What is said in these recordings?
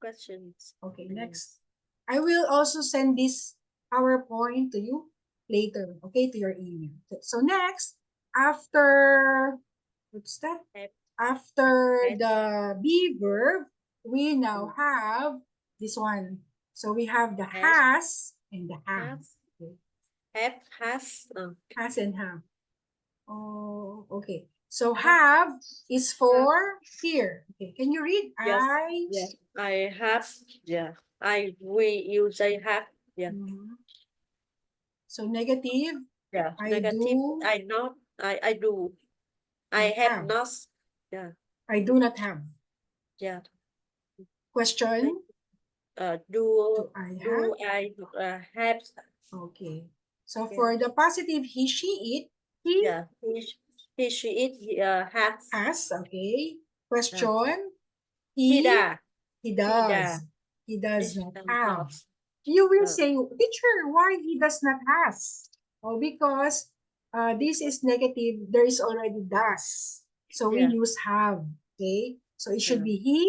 questions. Okay, next. I will also send this PowerPoint to you later, okay, to your email. So next, after, what's that? Have. After Have. the be verb, we now have this one. So we have the has and the have. Have, has. Has and have. Oh, okay. So have is for here. Okay, can you read? Yes. I have. Yeah. You say have. Yeah. Mhm. So negative. Yeah. I Negative. do. I not. I do. I Not have have. not. Yeah. I do not have. Yeah. Question. Do I have? do I have? Okay. So Yeah. for the positive he, she, it, he Yeah. He she it has. has. Okay. Question. He does. He does. He does He not does have. not. You will No. say, teacher, why he does not has? Oh, because this is negative. There is already does. So we Yeah. use have. Okay. So it should be he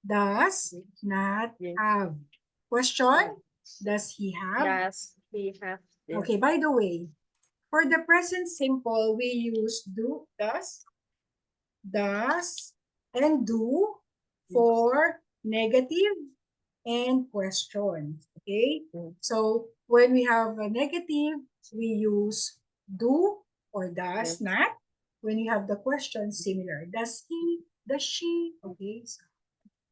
does not have. Question. Does he have? Does he have? Yeah. Okay, by the way, for the present simple, we use do, does, and do for negative and question. Okay? So when we have a negative, we use do or does not. When you have the question, similar. Does he? Does she? Okay. So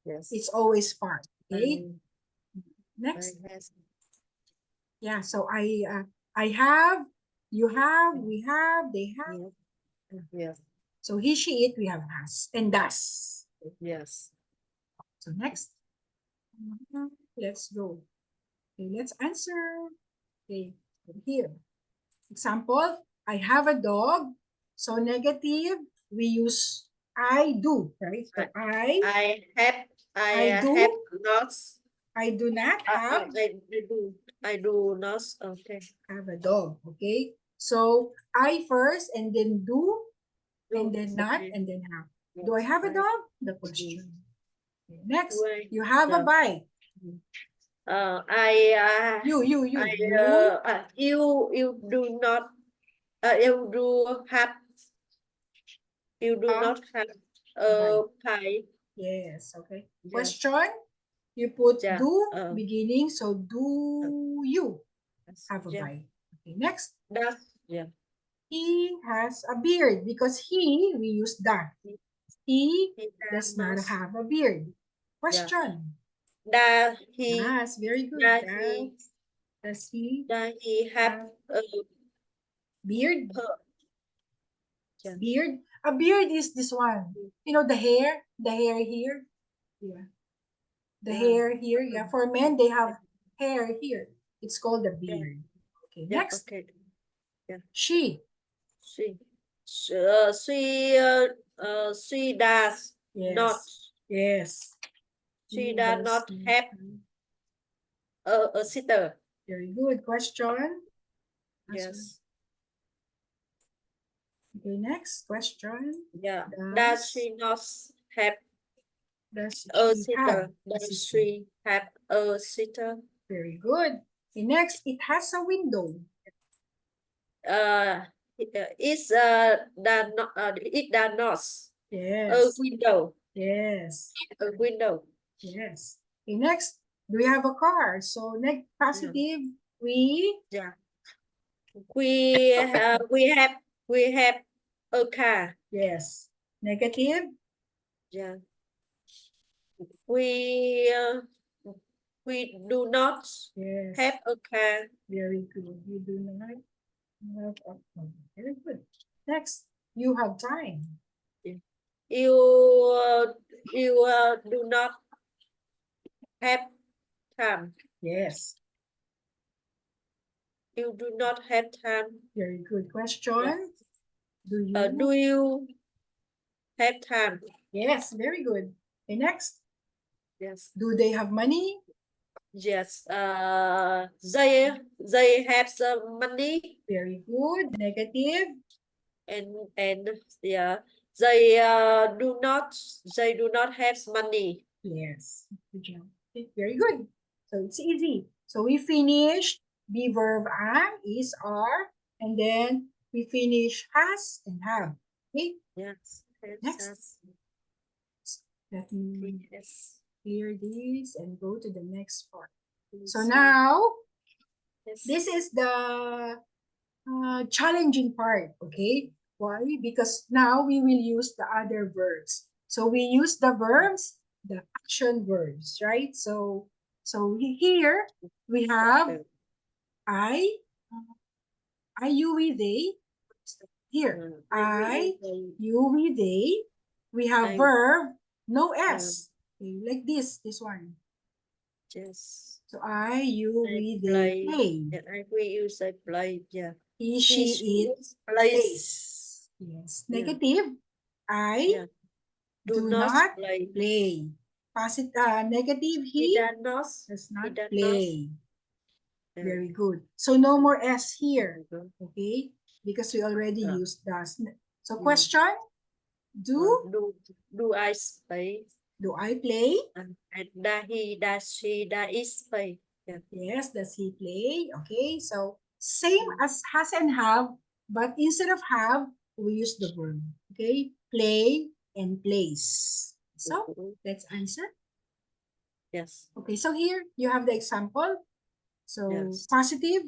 Yes. it's always part. Okay. Next. Yeah. So I have, you have, we have, they have. Yes. So he, she, it, we have has and does. Yes. So next. Let's go. Okay, let's answer. Okay, here. Example, I have a dog. So negative, we use I do, right? So I have. I do. Have not. I do not have. I do not. Okay. Have a dog. Okay. So I first, and then do, and then not, Okay. and then have. Do I have a dog? The question. Okay, next, Wait, you have a bike. You do not. You do have. You do not have a pie. Yes. Okay. Yes. Question. You put Yeah. do beginning. So do you have a bike? Okay. Next. Does. Yeah. He has a beard because he, we use that. He does not have a beard. Question. Does he? Yes, very good. Does he have a beard? Yeah. Beard? A beard is this one. You know, the hair here. Yeah. The hair here. Yeah. For men, they have hair here. It's called a beard. Okay. Yeah. Next. Okay. Yeah. She. She does not. Yes. She does not have a sister. Very good. Question. Yes. Okay, next question. Yeah. Does she not have a sister? Does she have a sister? Very good. Okay, next, it has a window. It does not. Yes. A window. Yes. A window. Yes. Okay, next, do we have a car? So next, positive, we. Yeah. We have a car. Yes. Negative. Yeah. We do not have a car. Very good. You do not have a car. Very good. Next, you have time. You do not have time. Yes. You do not have time. Very good question. Yes. Do you? Do you have time? Yes, very good. Okay, next. Yes. Do they have money? Yes. They have some money. Very good. Negative. And yeah, they do not have money. Yes. Good job. Okay, very good. So it's easy. So we finished be verb am, is, are, and then we finish has and have. Okay, Yes. It next. says Let me yes. clear this and go to the next part. So Yes. now, Yes. this is the challenging part, okay? Why? Because now we will use the other verbs. So we use the verbs, the action verbs, right? So here we have I, you, we, they. Here, I, you, we, they. We have verb, no S. Okay, like this one. Yes. So I, you, I we, they play. play. Yeah, we use I play. Yeah. He, she, it plays. plays. Yes. Yeah. Negative. I Yeah. do not play. Positive, negative. He does not play. Very good. So no more S here. Okay. Because we already used does. So question. Do I play? Do I play? And does she, is play? Yeah. Yes, does he play? Okay, so same as has and have, but instead of have, we use the verb. Okay, play and plays. So let's answer. Yes. Okay, so here you have the example. So Yes. positive,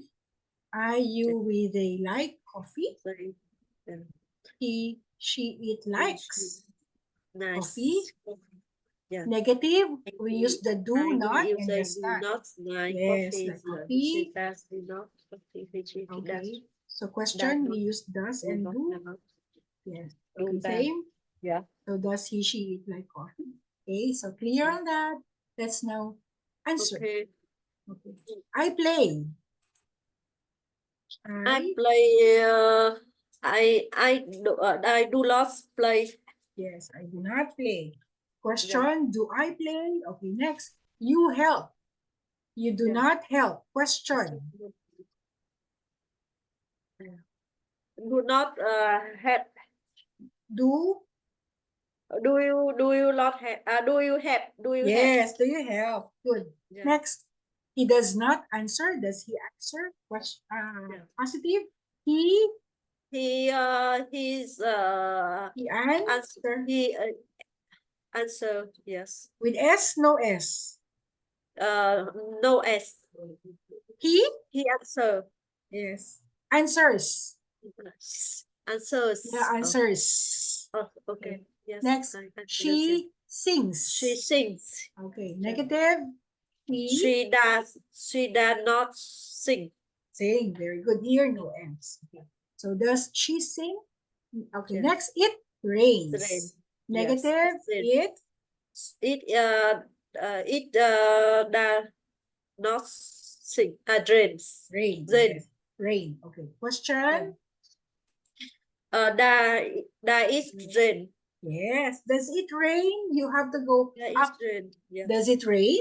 I, you, we, they like coffee. Yeah. He, she, it likes Nice. coffee. Yeah. Negative, we use the do not we and does not. like Yes, coffee. like coffee. She does not coffee. She does. Okay, so question, we use does and do. Yes. Okay, same. Yeah. So does he, she eat like coffee? Okay, so clear on that. Let's now answer. Okay. Okay. I play. I play. I do not play. Yes, I do not play. Question, do I play? Okay, next. You help. You do not help. Question. Do not have. Do Do you not have? Do you have? Do you yes, have? do you help? Good. Yeah. Next. He does not answer. Does he answer? Question positive. He He's he answer. he answer yes. With S, no S. No S. He answer. yes. Answers. Answers. Yeah, answers. Oh, okay. Yes. Next, she sings. She sings. Okay, negative. She does not sing. Sing. Very good. Here, no M's. Okay. So does she sing? Okay, Yeah. next, it rains. Rain. Negative, yes, it does not sing. Dreams. rain. Rain. Yes. Rain. Okay. Question. There is rain. Yes. Does it rain? You have to go There is up. rain. Yes. Does it rain?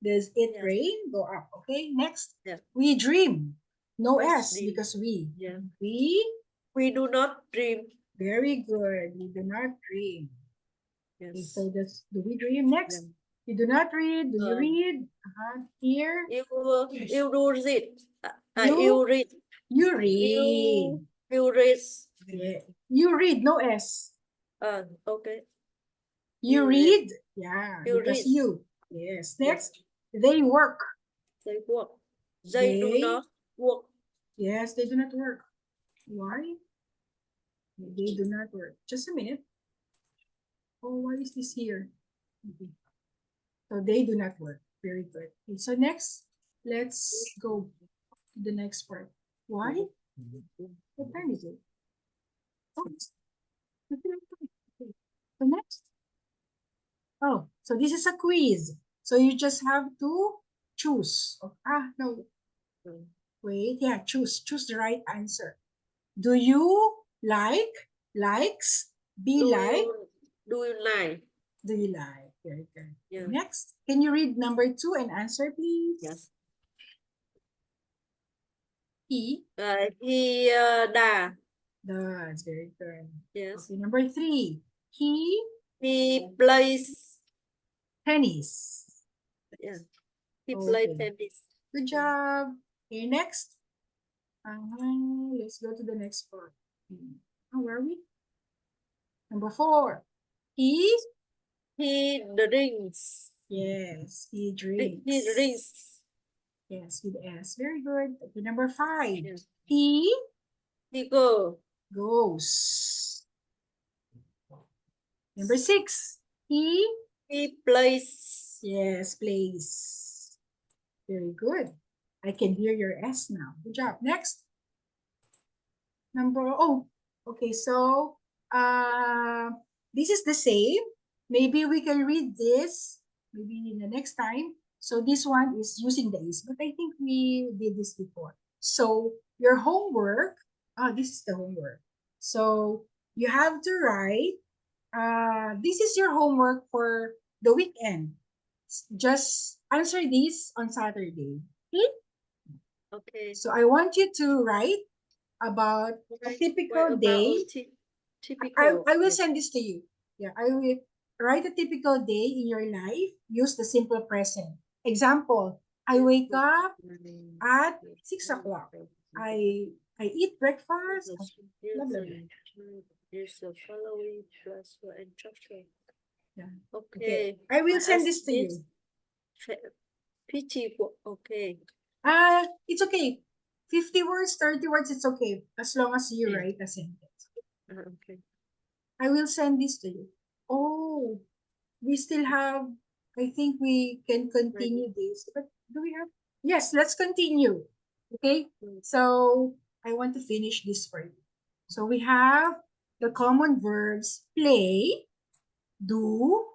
Does it Yes. rain? Go up. Okay. Next. Yes. We dream. No Yes, S because we. Yeah. We do not dream. very good. We do not dream. Yes. Okay, so do we dream next? Yeah. You do not read. Do you read? Here. You do read. You read. You read. You read. Yeah. You read. No S. Okay. You read. Yeah. You because read. you. Yes. Next. They work. They work. They do not work. Yes, they do not work. Why? They do not work. Just a minute. Oh, why is this here? Okay. So they do not work. Very good. Okay, so next, let's go to the next part. Why? What time is it? Oh, so next. Oh, so this is a quiz. So you just have to choose. No. Wait, yeah, choose the right answer. Do you likes, be like? Do you like? Do you like? Very good. Yeah. Next, can you read number 2 and answer, please? Yes. He does. Does. Very good. Yes. Okay, number 3. He plays tennis. Yeah. He played Okay. tennis. Good job. Okay, next. Let's go to the next part. Where are we? Number 4. He Drinks. Yes, he He drinks. drinks. Yes, with S. Very good. Okay, number 5. Yes. He He goes. Number 6. He plays. Yes, plays. Very good. I can hear your S now. Good job. Next. Okay, so this is the same. Maybe we can read this maybe in the next time. So this one is using the is, but I think we did this before. So your homework, this is the homework. So you have to write, this is your homework for the weekend. Just answer this on Saturday. Okay? Okay. So I want you to write about a typical day. Typical. I will send this to you. Yeah, I will write a typical day in your life. Use the simple present. Example, I wake up at 6 o'clock. I eat breakfast. Blah, blah, blah. Use the following transfer and structure. Yeah. Okay. I will send this to you. Okay. It's okay. 50 words, 30 words, it's okay. As long as you write a sentence. Okay. I will send this to you. Oh, we still have, I think we can continue this. But do we have? Yes, let's continue. Okay. So I want to finish this for you. So we have the common verbs play, do,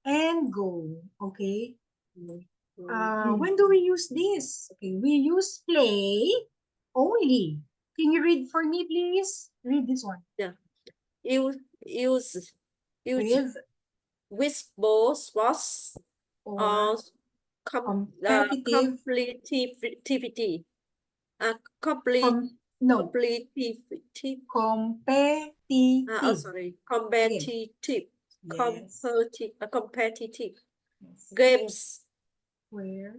and go. Okay. When do we use this? Okay, we use play only. Can you read for me, please? Read this one. Yeah. Use with both sports or competitive competitivity. no Competitive. competitive. Sorry. Competitive. Yes. Competitive Yes. games Where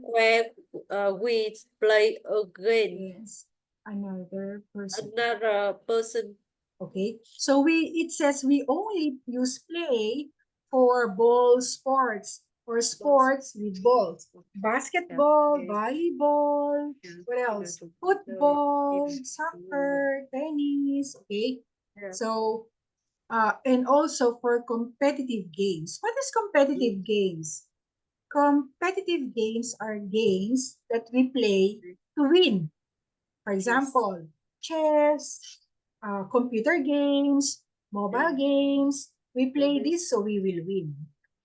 we play again. yes another person. Another person. Okay, so it says we only use play for ball sports or sports with balls. Basketball, volleyball, what else? Football, soccer, tennis. Okay, so and also for competitive games. What is competitive games? Competitive games are games that we play to win. For example, chess, computer games, mobile games. We play this so we will win.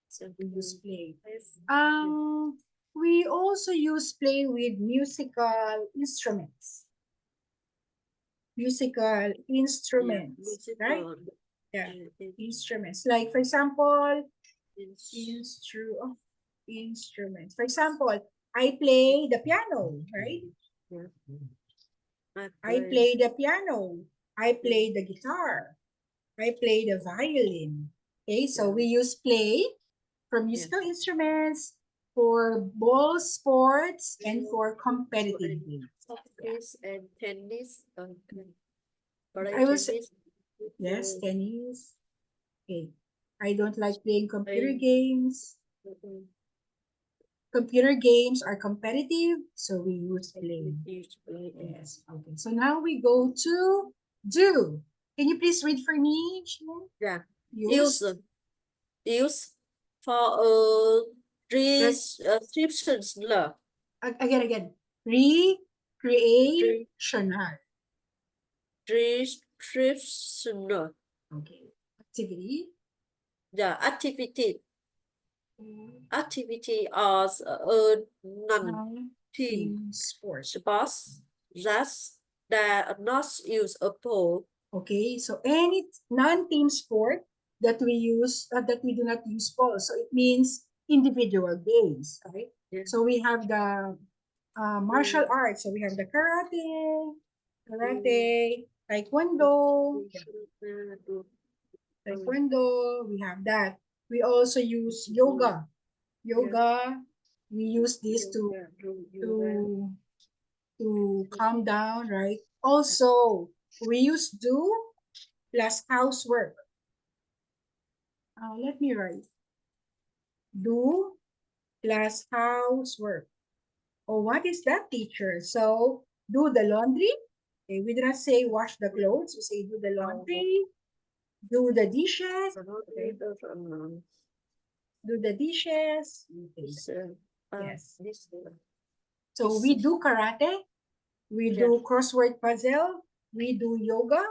So we use play. We also use play with musical instruments. Musical instruments, right? Yeah, instruments. Like for example, instruments. For example, I play the piano, right? I play the piano. I play the guitar. I play the violin. Okay, so we use play for musical instruments, for ball sports, and for competitive games. Tennis and tennis. Okay. I will say, yes, tennis. Okay. I don't like playing computer games. Computer games are competitive, so we use play. Yes. Okay. So now we go to do. Can you please read for me, Shin? Yeah. Use for descriptions. Again. Recreational. Description. Okay. Activity. Yeah. Activity are non-team sports that are not use a pole. Okay, so any non-team sport that we use that we do not use ball, so it means individual games, right? Yeah. So we have the martial arts. So we have the karate, taekwondo. We have that. We also use yoga. We use this to calm down, right? Also, we use do plus housework. Let me write. Do plus housework. Oh, what is that, teacher? So, do the laundry. Okay, we do not say wash the clothes. We say do the laundry. Do the dishes. Okay. Do the dishes. Okay. Yes. So we do karate. We do crossword puzzle. We do yoga.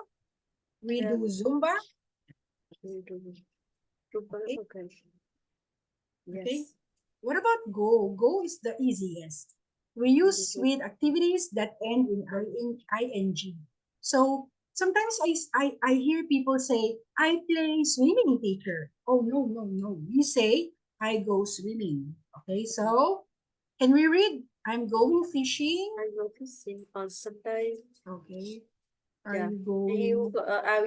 We do Zumba. Okay. Okay. What about go? Go is the easiest. We use with activities that end in ing. So sometimes I hear people say, I play swimming, teacher. Oh, no, no, no. We say, I go swimming. Okay, so can we read? I'm going fishing. I go fishing on Sunday. Okay. Yeah. Are Are you going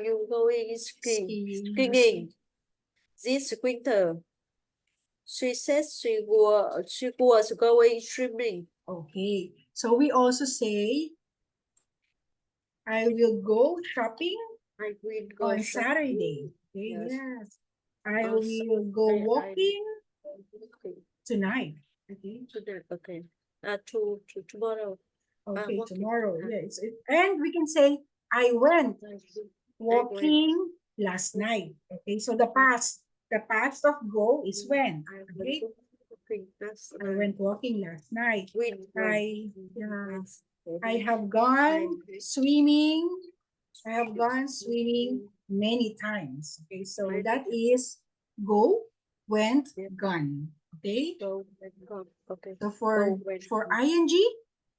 you going skiing? skiing? Skiing. This winter. She says she was going swimming. Okay. So we also say, I will go shopping I will go on shopping. Saturday. Okay, Yes. yes. I On will go Saturday, walking Okay. tonight. Okay. Today, okay. To tomorrow. Okay, walking. tomorrow. Yes. And we can say, I went walking last night. Okay, so the past of go is when. Okay, I went walking last night. I have gone swimming. I have gone swimming many times. Okay, so that is go, went, gone. Okay, Go and gone. Okay. so for ing,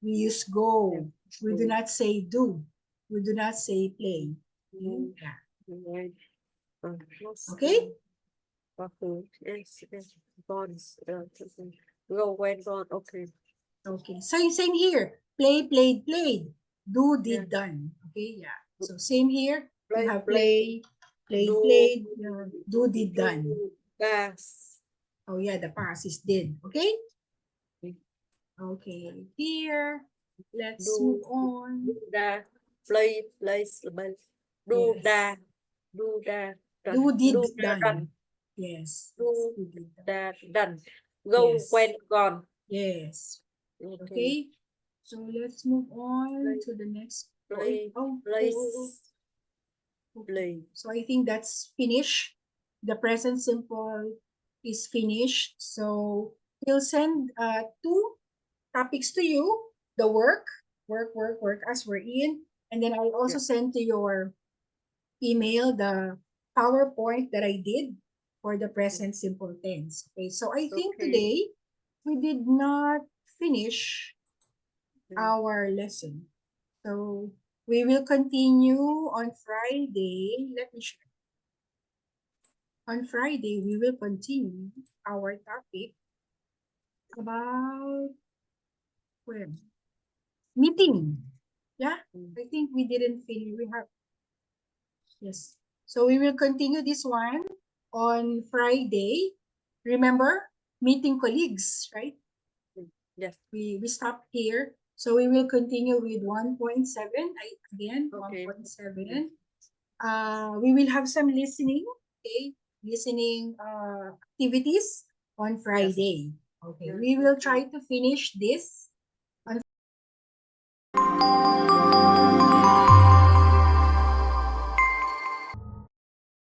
we use go. We do not say do. We do not say play. Yeah. Okay. Yes, yes. Bonds. Go went gone. Okay. Okay. So same here. Play, played, played. Do, did, done. Okay. Yeah. So same here. You have play, played, played. Do, did, done. Yes. Oh yeah, the past is did. Okay. Okay. Here, let's move on. Da. Play, place, do Yes. da. Do da. Do, did, Do done. Yes. Do did, da. Done. Go Yes. went gone. Yes. Okay. Okay. So let's move on to the next point. Place. Play. So I think that's finished. The present simple is finished. So we'll send two topics to you. The work as we're in. And then I'll also send to your email the PowerPoint that I did for the present simple tense. Okay, so I think today we did not finish our lesson. So we will continue on Friday. Let me show you. On Friday, we will continue our topic about meeting. Yeah, I think we didn't finish. We have, yes. So we will continue this one on Friday. Remember, meeting colleagues, right? Yes. We stopped here. So we will continue with 1.7. Again, 1.7. We will have some listening, okay? Listening activities on Friday. Okay, we will try to finish this